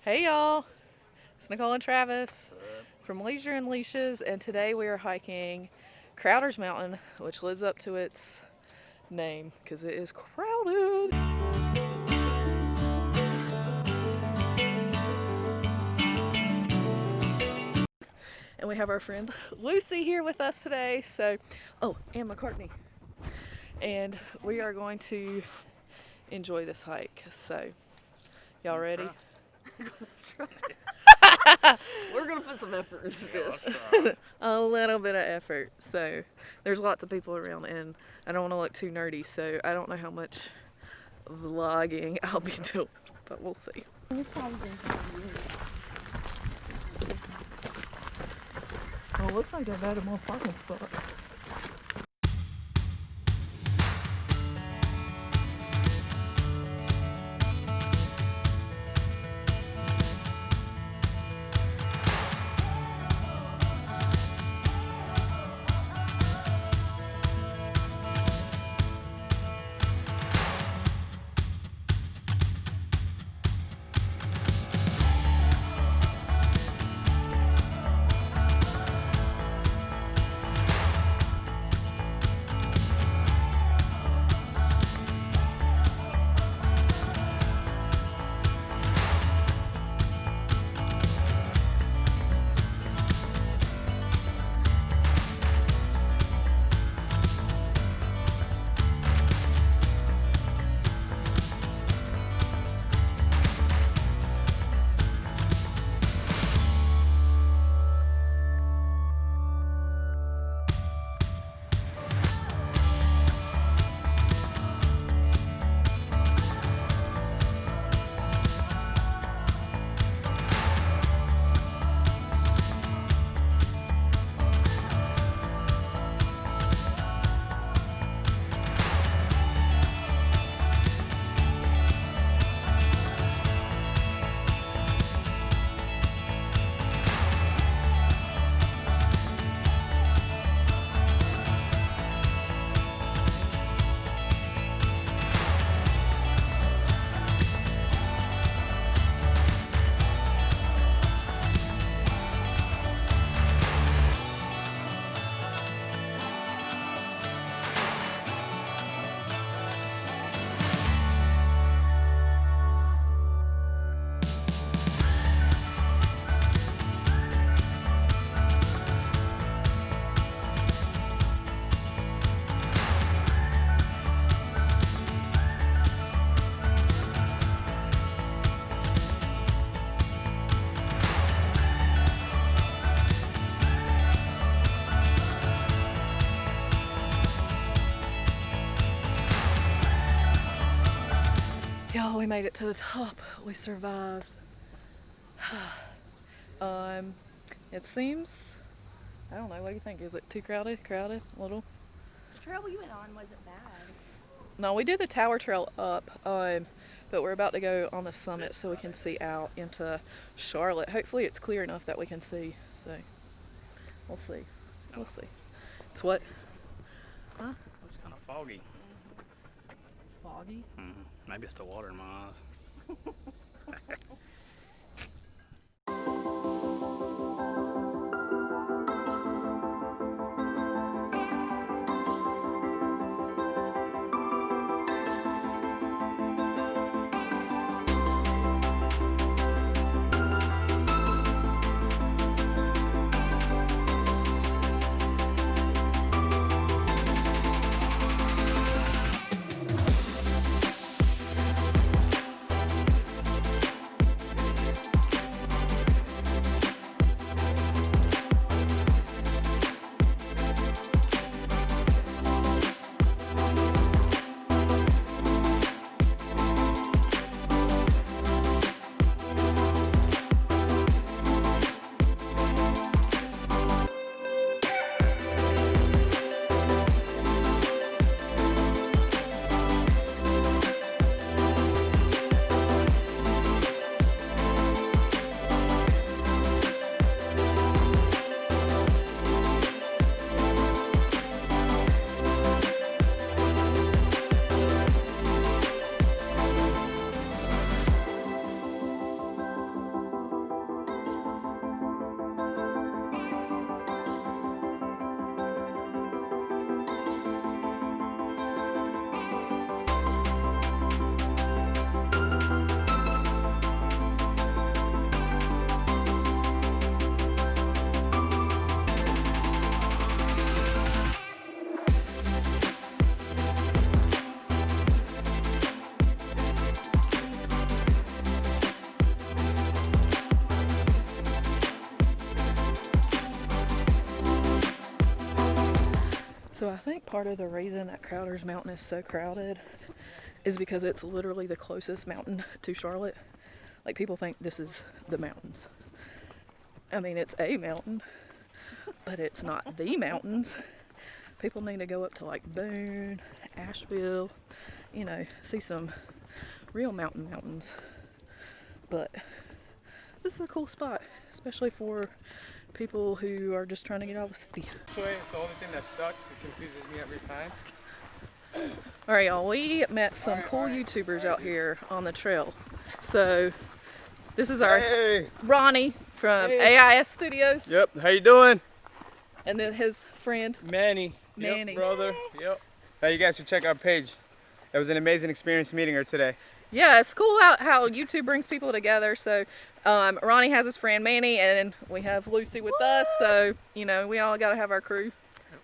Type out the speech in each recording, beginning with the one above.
Hey y'all, it's Nicole and Travis from Leisure and Leashes, and today we are hiking Crowder's Mountain, which lives up to its name because it is crowded. And we have our friend Lucy here with us today, and McCartney. And we are going to enjoy this hike. So, y'all ready? We're gonna put some effort into this. A little bit of effort. So there's lots of people around, and I don't want to look too nerdy, so I don't know how much vlogging I'll be doing, but we'll see. Oh, looks like I've added more parking spots. Y'all, we made it to the top. We survived. It seems, I don't know, what do you think? Is it too crowded? Crowded? A little? The trail we went on wasn't bad. No, we did the tower trail up, but we're about to go on the summit so we can see out into Charlotte. Hopefully it's clear enough that we can see, so we'll see. We'll see. It's what? Huh? It's kind of foggy. It's foggy. Maybe it's the water in my eyes. So I think part of the reason that Crowder's Mountain is so crowded is because it's literally the closest mountain to Charlotte. Like, people think this is the mountains. I mean, it's a mountain, but it's not the mountains. People need to go up to like Boone, Asheville, you know, see some real mountains. But this is a cool spot, especially for people who are just trying to get out of the city. This way, it's the only thing that sucks. It confuses me every time. All right, y'all, we met some cool YouTubers out here on the trail. So this is our Hey! Ronnie from AIS Studios, Yep, how you doing? and then his friend. Manny. Manny. Yep, brother. Yep. Hey, you guys should check our page. It was an amazing experience meeting her today. Yeah, it's cool how YouTube brings people together. So Ronnie has his friend Manny, and we have Lucy with us. So, you know, we all got to have our crew.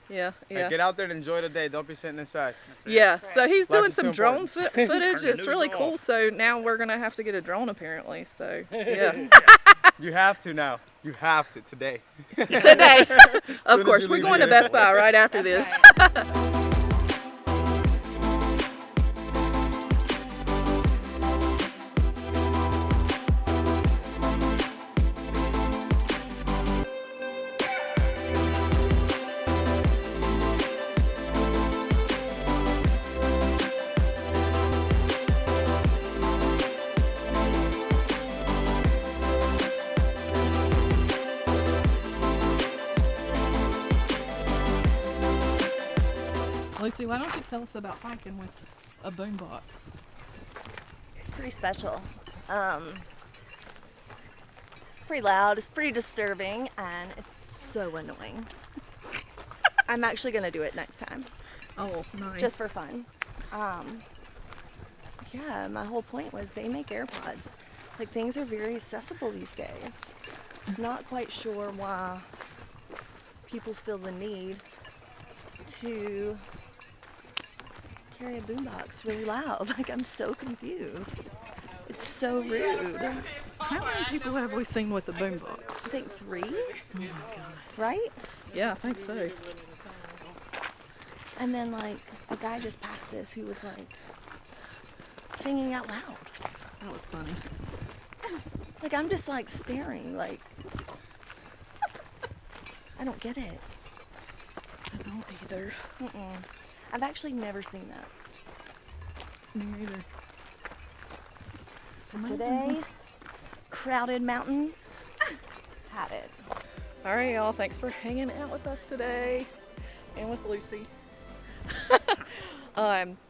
Yeah, Hey, yeah. get out there and enjoy the day. Don't be sitting inside. Yeah, so he's Life doing is some too drone important. footage. the It's really news cool. off. So now we're going to have to get a drone apparently. So, yeah. You have to now. You have to today. Today. Of as course, you we're leave going to here. Best Buy right after this. Lucy, why don't you tell us about hiking with a boombox? It's pretty special. It's pretty loud, it's pretty disturbing, and it's so annoying. I'm actually gonna do it next time, Oh, nice. just for fun. Yeah, my whole point was they make AirPods. Like, things are very accessible these days. Not quite sure why people feel the need to carry a boombox really loud. Like, I'm so confused. It's so rude. How many people have we seen with a boombox? I think 3, Oh my gosh. right? Yeah, I think so. And then, like, a guy just passed this who was like singing out loud. That was funny. Like, I'm just like staring, like, I don't get it. I don't either. I've actually never seen that. Me neither. Today, Crowded Mountain had it. All right, y'all. Thanks for hanging out with us today, and with Lucy.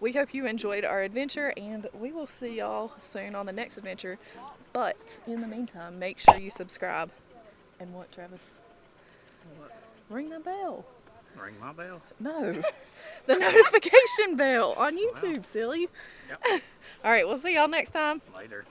We hope you enjoyed our adventure, and we will see y'all soon on the next adventure. But in the meantime, make sure you subscribe. And what, Travis? What? Ring the bell. Ring my bell. No, the notification bell on YouTube, silly. Yep. All right, we'll see y'all next time. Later.